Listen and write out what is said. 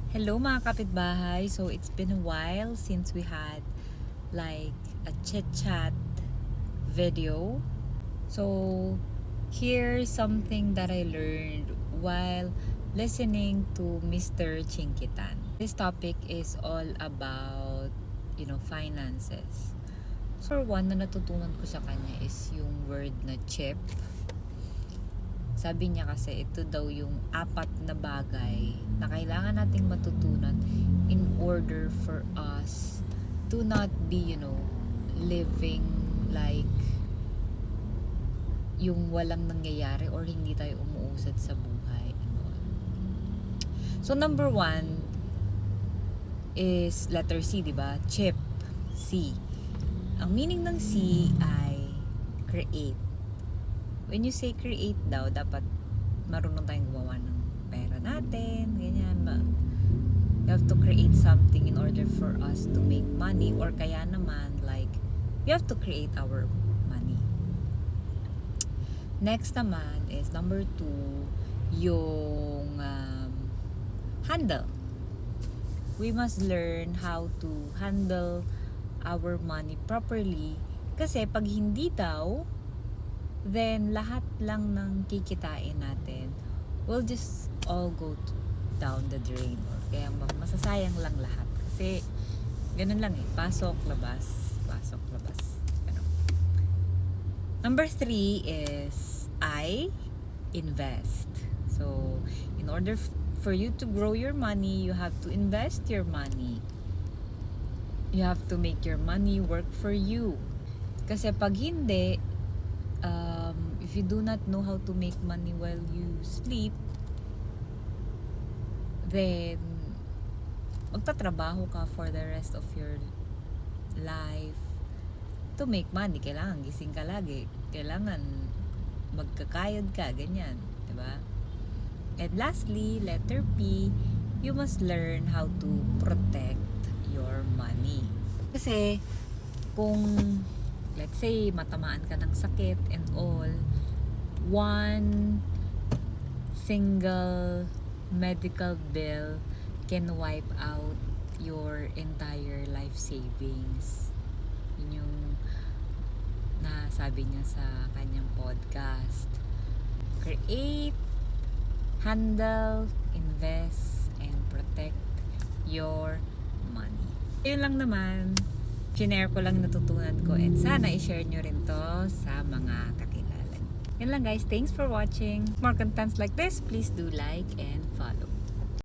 Hello mga kapitbahay. So it's been a while since we had like a chit chat video. So here's something that I learned while listening to Mr. Chinkitan. This topic is all about, finances. So one na natutunan ko sa kanya is yung word na chip. Sabi niya kasi ito daw yung 4 na bagay na kailangan nating matutunan in order for us to not be, living like yung walang nangyayari or hindi tayo umuusad sa buhay. So number 1 is letter C, di ba? Chip. C. Ang meaning ng C ay create. When you say create daw, dapat marunong tayong gumawa ng pera natin, ganyan. You have to create something in order for us to make money, or kaya naman, like, we have to create our money. Next naman is number 2, yung handle. We must learn how to handle our money properly, kasi pag hindi daw, then lahat lang ng kikitain natin will just all go down the drain, or kaya masasayang lang lahat kasi ganun lang pasok labas ganun. Number 3 is I invest. So in order for you to grow your money, you have to invest your money. You have to make your money work for you, kasi pag hindi, if you do not know how to make money while you sleep, then magtatrabaho ka for the rest of your life to make money. Kailangan gising ka lagi, kailangan magkakayod ka, ganyan, diba? And lastly, letter P, you must learn how to protect your money. Kasi kung let's say matamaan ka ng sakit and all, one single medical bill can wipe out your entire life savings. Yun yung nasabi niya sa kanyang podcast. Create, handle, invest, and protect your money. Yun lang naman. Share ko lang natutunan ko, and sana i-share nyo rin to sa mga kakilala. Yan lang guys. Thanks for watching. More contents like this, please do like and